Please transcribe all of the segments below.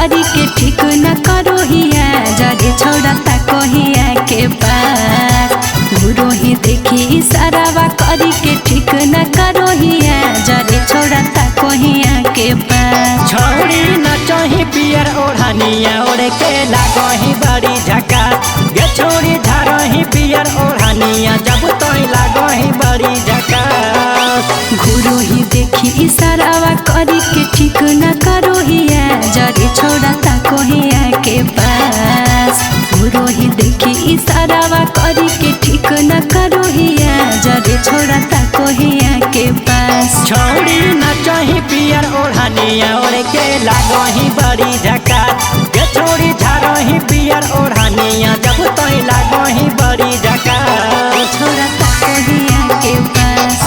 करी के ठीक न करो हिया जरे छोड़ा ताको हिया के पास गुरु ही देखी इशारावा करी के ठीक न करो हिया जरे छोड़ा ताको हिया के पास छोड़ी न चाही पियर ओढ़निया ओढ़ के लागही बड़ी झका गे छोड़ी झारही पियर ओढ़निया जब तोई लागही बड़ी झका गुरु ही देखी इशारावा करी के ठीक न करो हिया जरे छोड़ा ताको हिया के पास गुरु ही देखी इशारावा करी के ठीक न करो हिया जरे छोड़ा ताको हिया के पास छोड़ी न चाही पियर ओढ़निया ओढ़ के लागही बड़ी झका गे छोड़ी झारही पियर ओढ़निया जब तोई लागही बड़ी झका छोड़ा ताको हिया के पास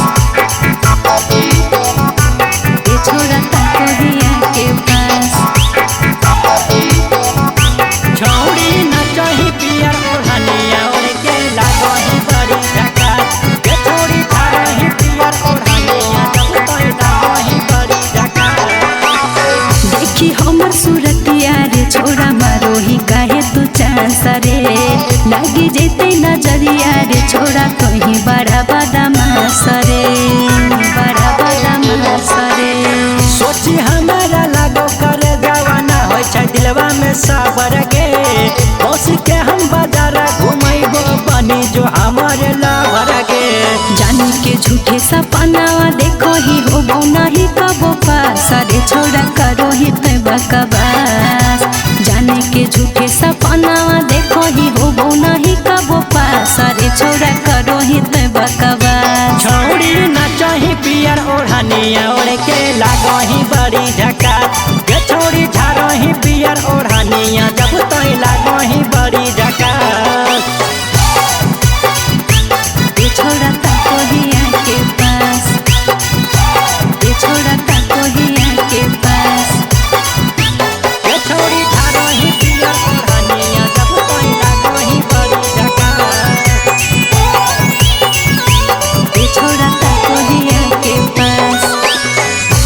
छोड़ा ताको हिया के पास छोड़ी न चाही पियर ओढ़निया ओढ़ के लागही बड़ी झका गे छोड़ी झारही पियर ओढ़निया जब तोई लागही बड़ी झका देखी हमर सूरतिया रे छोड़ा मारो ही काहे तू चांस रे लगी जेते नजरिया रे छोड़ा तो ही बड़ा बदमाश रे बड़ा बदमाश रे सोची हमारा लागो करे जवाना होय छै दिलवा में साबर गे बस के हम बाजार घुमैबो बनी जो हमारे लाभर गे जानी के झूठे सपनावा देखो ही हो नहीं कबो पास रे छोड़ा करो ही ते बकवास जाने के झूठे सपनावा देखो ही हो नहीं कबो पास रे छोड़ा करो ही ते बकवास छोड़ी न चाही पियर ओढ़निया ओढ़ के लागही बड़ी झका गे छोड़ी झारही पियर ओढ़निया जब तोई लागही बड़ी झका छोड़ा ताको हिया के पास छोड़ा ताको हिया के पास गे छोड़ी झारही पियर ओढ़निया जब तोई लागही बड़ी झका छोड़ा ताको हिया के पास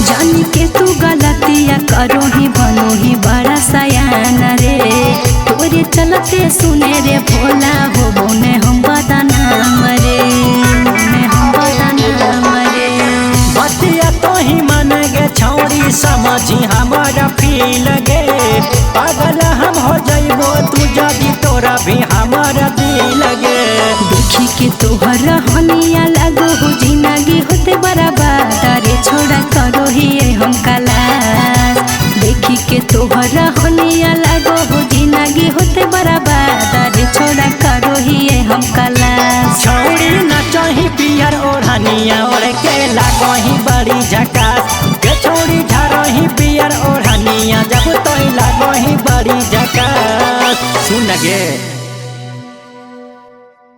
जानी के तू गलतिया करो ही बनो ही बड़ा सयान रे तोरे चलते सुने रे भोला हो बोने हम बदनाम रे बोने हम बदनाम रे बतिया तो ही मन गे छौड़ी समझी हमारा फील गे पागल हम हो जाइबो तू जदी तोरा भी हमारा दिल गे देखी के तोहर हनिया लगो हो जिंदगी होते बर्बाद रे छोड़ा करो ही हम कलास देखी के तोहर हनिया लगो हो जिंदगी होते बर्बाद रे छोड़ा करो ही हम कलास छौड़ी न चाही पियर ओढ़निया ओढ़ के लागही बड़ी झकास गे छोड़ी झारही पियर ओढ़निया जब तोई लागही बड़ी झकास सुन गे।